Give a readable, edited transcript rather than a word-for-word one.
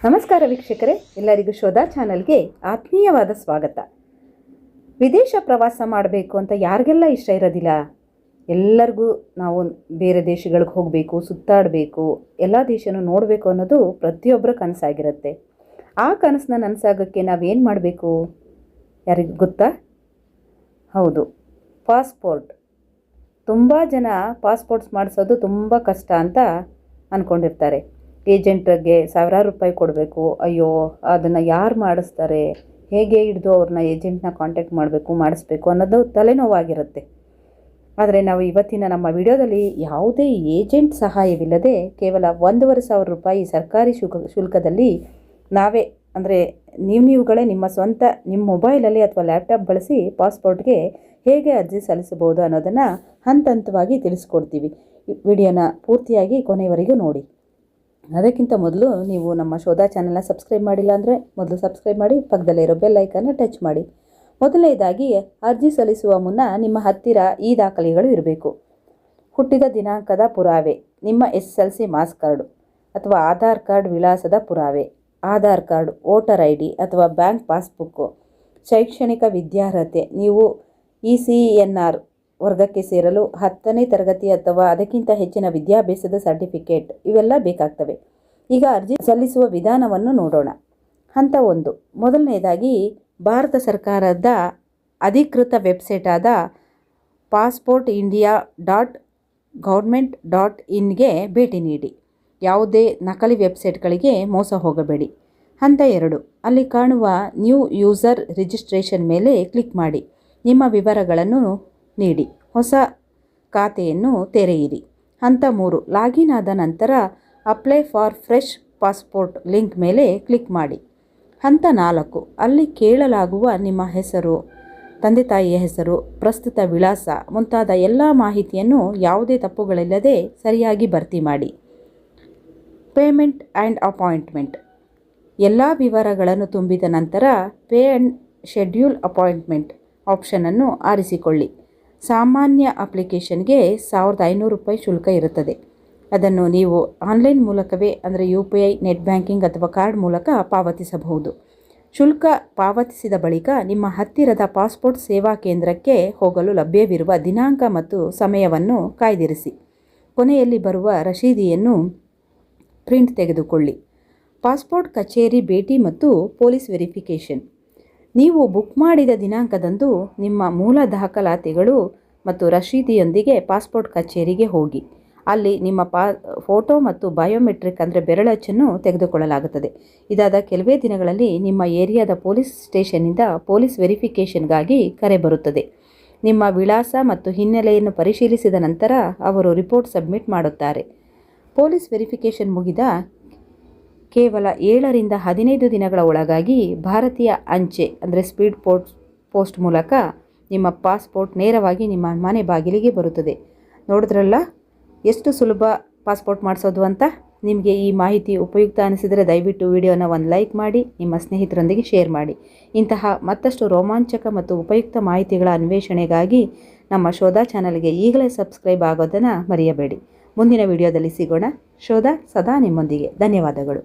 ನಮಸ್ಕಾರ ವೀಕ್ಷಕರೇ, ಎಲ್ಲರಿಗೂ ಶೋಧ ಚಾನಲ್ಗೆ ಆತ್ಮೀಯವಾದ ಸ್ವಾಗತ. ವಿದೇಶ ಪ್ರವಾಸ ಮಾಡಬೇಕು ಅಂತ ಯಾರಿಗೆಲ್ಲ ಇಷ್ಟ ಇರೋದಿಲ್ಲ? ಎಲ್ಲರಿಗೂ ನಾವು ಬೇರೆ ದೇಶಗಳಿಗೆ ಹೋಗಬೇಕು, ಸುತ್ತಾಡಬೇಕು, ಎಲ್ಲ ದೇಶನೂ ನೋಡಬೇಕು ಅನ್ನೋದು ಪ್ರತಿಯೊಬ್ಬರ ಕನಸಾಗಿರುತ್ತೆ. ಆ ಕನಸನ್ನ ನನಸಾಗೋಕ್ಕೆ ನಾವೇನು ಮಾಡಬೇಕು ಯಾರಿಗೂ ಗೊತ್ತಾ? ಹೌದು, ಪಾಸ್ಪೋರ್ಟ್. ತುಂಬ ಜನ ಪಾಸ್ಪೋರ್ಟ್ಸ್ ಮಾಡಿಸೋದು ತುಂಬ ಕಷ್ಟ ಅಂತ ಅಂದ್ಕೊಂಡಿರ್ತಾರೆ. ಏಜೆಂಟ್ರಿಗೆ ಸಾವಿರಾರು ರೂಪಾಯಿ ಕೊಡಬೇಕು, ಅಯ್ಯೋ ಅದನ್ನು ಯಾರು ಮಾಡಿಸ್ತಾರೆ, ಹೇಗೆ ಹಿಡಿದು ಅವ್ರನ್ನ ಏಜೆಂಟ್ನ ಕಾಂಟ್ಯಾಕ್ಟ್ ಮಾಡಬೇಕು, ಮಾಡಿಸ್ಬೇಕು ಅನ್ನೋದು ತಲೆನೋವಾಗಿರುತ್ತೆ. ಆದರೆ ನಾವು ಇವತ್ತಿನ ನಮ್ಮ ವಿಡಿಯೋದಲ್ಲಿ ಯಾವುದೇ ಏಜೆಂಟ್ ಸಹಾಯವಿಲ್ಲದೆ ಕೇವಲ 1,500 ರೂಪಾಯಿ ಸರ್ಕಾರಿ ಶುಲ್ಕದಲ್ಲಿ ನಾವೇ ಅಂದರೆ ನೀವುಗಳೇ ನಿಮ್ಮ ಸ್ವಂತ ನಿಮ್ಮ ಮೊಬೈಲಲ್ಲಿ ಅಥವಾ ಲ್ಯಾಪ್ಟಾಪ್ ಬಳಸಿ ಪಾಸ್ಪೋರ್ಟ್ಗೆ ಹೇಗೆ ಅರ್ಜಿ ಸಲ್ಲಿಸಬಹುದು ಅನ್ನೋದನ್ನು ಹಂತ ಹಂತವಾಗಿ ತಿಳಿಸ್ಕೊಡ್ತೀವಿ. ವಿಡಿಯೋನ ಪೂರ್ತಿಯಾಗಿ ಕೊನೆಯವರೆಗೂ ನೋಡಿ. ಅದಕ್ಕಿಂತ ಮೊದಲು ನೀವು ನಮ್ಮ ಶೋಧ ಚಾನಲ್ನ ಸಬ್ಸ್ಕ್ರೈಬ್ ಮಾಡಿಲ್ಲ ಅಂದರೆ ಮೊದಲು ಸಬ್ಸ್ಕ್ರೈಬ್ ಮಾಡಿ, ಪಕ್ಕದಲ್ಲಿರೋ ಬೆಲ್ ಐಕನ್ನ ಟಚ್ ಮಾಡಿ. ಮೊದಲನೇದಾಗಿ ಅರ್ಜಿ ಸಲ್ಲಿಸುವ ಮುನ್ನ ನಿಮ್ಮ ಹತ್ತಿರ ಈ ದಾಖಲೆಗಳು ಇರಬೇಕು. ಹುಟ್ಟಿದ ದಿನಾಂಕದ ಪುರಾವೆ, ನಿಮ್ಮ SSLC ಮಾರ್ಕ್ಸ್ ಕಾರ್ಡು ಅಥವಾ ಆಧಾರ್ ಕಾರ್ಡ್ ವಿಳಾಸದ ಪುರಾವೆ, ಆಧಾರ್ ಕಾರ್ಡ್, ವೋಟರ್ ID ಅಥವಾ ಬ್ಯಾಂಕ್ ಪಾಸ್ಬುಕ್ಕು, ಶೈಕ್ಷಣಿಕ ವಿದ್ಯಾರ್ಹತೆ, ನೀವು ECNR ವರ್ಗಕ್ಕೆ ಸೇರಲು 10ನೇ ತರಗತಿ ಅಥವಾ ಅದಕ್ಕಿಂತ ಹೆಚ್ಚಿನ ವಿದ್ಯಾಭ್ಯಾಸದ ಸರ್ಟಿಫಿಕೇಟ್, ಇವೆಲ್ಲ ಬೇಕಾಗ್ತವೆ. ಈಗ ಅರ್ಜಿ ಸಲ್ಲಿಸುವ ವಿಧಾನವನ್ನು ನೋಡೋಣ. ಹಂತ 1. ಮೊದಲನೇದಾಗಿ ಭಾರತ ಸರ್ಕಾರದ ಅಧಿಕೃತ ವೆಬ್ಸೈಟ್ ಆದ passportindia.government.in ಭೇಟಿ ನೀಡಿ. ಯಾವುದೇ ನಕಲಿ ವೆಬ್ಸೈಟ್ಗಳಿಗೆ ಮೋಸ ಹೋಗಬೇಡಿ. ಹಂತ 2. ಅಲ್ಲಿ ಕಾಣುವ ನ್ಯೂ ಯೂಸರ್ ರಿಜಿಸ್ಟ್ರೇಷನ್ ಮೇಲೆ ಕ್ಲಿಕ್ ಮಾಡಿ. ನಿಮ್ಮ ವಿವರಗಳನ್ನು ನೀಡಿ ಹೊಸ ಖಾತೆಯನ್ನು ತೆರೆಯಿರಿ. ಹಂತ 3. ಲಾಗಿನ್ ಆದ ನಂತರ apply for fresh passport link ಮೇಲೆ ಕ್ಲಿಕ್ ಮಾಡಿ. ಹಂತ 4. ಅಲ್ಲಿ ಕೇಳಲಾಗುವ ನಿಮ್ಮ ಹೆಸರು, ತಂದೆ ತಾಯಿಯ ಹೆಸರು, ಪ್ರಸ್ತುತ ವಿಳಾಸ ಮುಂತಾದ ಎಲ್ಲ ಮಾಹಿತಿಯನ್ನು ಯಾವುದೇ ತಪ್ಪುಗಳಿಲ್ಲದೆ ಸರಿಯಾಗಿ ಭರ್ತಿ ಮಾಡಿ. Payment and appointment. ಎಲ್ಲ ವಿವರಗಳನ್ನು ತುಂಬಿದ ನಂತರ ಪೇ ಆ್ಯಂಡ್ ಶೆಡ್ಯೂಲ್ ಅಪಾಯಿಂಟ್ಮೆಂಟ್ ಆಪ್ಷನನ್ನು ಆರಿಸಿಕೊಳ್ಳಿ. ಸಾಮಾನ್ಯ ಅಪ್ಲಿಕೇಶನ್ಗೆ 1,500 ರೂಪಾಯಿ ಶುಲ್ಕ ಇರುತ್ತದೆ. ಅದನ್ನು ನೀವು ಆನ್ಲೈನ್ ಮೂಲಕವೇ ಅಂದರೆ UPI, ನೆಟ್ ಬ್ಯಾಂಕಿಂಗ್ ಅಥವಾ ಕಾರ್ಡ್ ಮೂಲಕ ಪಾವತಿಸಬಹುದು. ಶುಲ್ಕ ಪಾವತಿಸಿದ ಬಳಿಕ ನಿಮ್ಮ ಹತ್ತಿರದ ಪಾಸ್ಪೋರ್ಟ್ ಸೇವಾ ಕೇಂದ್ರಕ್ಕೆ ಹೋಗಲು ಲಭ್ಯವಿರುವ ದಿನಾಂಕ ಮತ್ತು ಸಮಯವನ್ನು ಕಾಯ್ದಿರಿಸಿ. ಕೊನೆಯಲ್ಲಿ ಬರುವ ರಶೀದಿಯನ್ನು ಪ್ರಿಂಟ್ ತೆಗೆದುಕೊಳ್ಳಿ. ಪಾಸ್ಪೋರ್ಟ್ ಕಚೇರಿ ಭೇಟಿ ಮತ್ತು ಪೊಲೀಸ್ ವೆರಿಫಿಕೇಷನ್. ನೀವು ಬುಕ್ ಮಾಡಿದ ದಿನಾಂಕದಂದು ನಿಮ್ಮ ಮೂಲ ದಾಖಲಾತಿಗಳು ಮತ್ತು ರಶೀದಿಯೊಂದಿಗೆ ಪಾಸ್ಪೋರ್ಟ್ ಕಚೇರಿಗೆ ಹೋಗಿ. ಅಲ್ಲಿ ನಿಮ್ಮ ಫೋಟೋ ಮತ್ತು ಬಯೋಮೆಟ್ರಿಕ್ ಅಂದರೆ ಬೆರಳಚ್ಚನ್ನು ತೆಗೆದುಕೊಳ್ಳಲಾಗುತ್ತದೆ. ಇದಾದ ಕೆಲವೇ ದಿನಗಳಲ್ಲಿ ನಿಮ್ಮ ಏರಿಯಾದ ಪೊಲೀಸ್ ಸ್ಟೇಷನ್ನಿಂದ ಪೊಲೀಸ್ ವೆರಿಫಿಕೇಷನ್ಗಾಗಿ ಕರೆ ಬರುತ್ತದೆ. ನಿಮ್ಮ ವಿಳಾಸ ಮತ್ತು ಹಿನ್ನೆಲೆಯನ್ನು ಪರಿಶೀಲಿಸಿದ ನಂತರ ಅವರು ರಿಪೋರ್ಟ್ ಸಬ್ಮಿಟ್ ಮಾಡುತ್ತಾರೆ. ಪೊಲೀಸ್ ವೆರಿಫಿಕೇಷನ್ ಮುಗಿದ ಕೇವಲ 7 ರಿಂದ 15 ದಿನಗಳ ಒಳಗಾಗಿ ಭಾರತೀಯ ಅಂಚೆ ಅಂದರೆ ಸ್ಪೀಡ್ ಪೋಸ್ಟ್ ಮೂಲಕ ನಿಮ್ಮ ಪಾಸ್ಪೋರ್ಟ್ ನೇರವಾಗಿ ನಿಮ್ಮ ಮನೆ ಬಾಗಿಲಿಗೆ ಬರುತ್ತದೆ. ನೋಡಿದ್ರಲ್ಲ ಎಷ್ಟು ಸುಲಭ ಪಾಸ್ಪೋರ್ಟ್ ಮಾಡಿಸೋದು ಅಂತ. ನಿಮಗೆ ಈ ಮಾಹಿತಿ ಉಪಯುಕ್ತ ಅನಿಸಿದರೆ ದಯವಿಟ್ಟು ವಿಡಿಯೋನ ಒಂದು ಲೈಕ್ ಮಾಡಿ, ನಿಮ್ಮ ಸ್ನೇಹಿತರೊಂದಿಗೆ ಶೇರ್ ಮಾಡಿ. ಇಂತಹ ಮತ್ತಷ್ಟು ರೋಮಾಂಚಕ ಮತ್ತು ಉಪಯುಕ್ತ ಮಾಹಿತಿಗಳ ಅನ್ವೇಷಣೆಗಾಗಿ ನಮ್ಮ ಶೋಧ ಚಾನಲ್ಗೆ ಈಗಲೇ ಸಬ್ಸ್ಕ್ರೈಬ್ ಆಗೋದನ್ನು ಮರೆಯಬೇಡಿ. ಮುಂದಿನ ವಿಡಿಯೋದಲ್ಲಿ ಸಿಗೋಣ. ಶೋಧ ಸದಾ ನಿಮ್ಮೊಂದಿಗೆ. ಧನ್ಯವಾದಗಳು.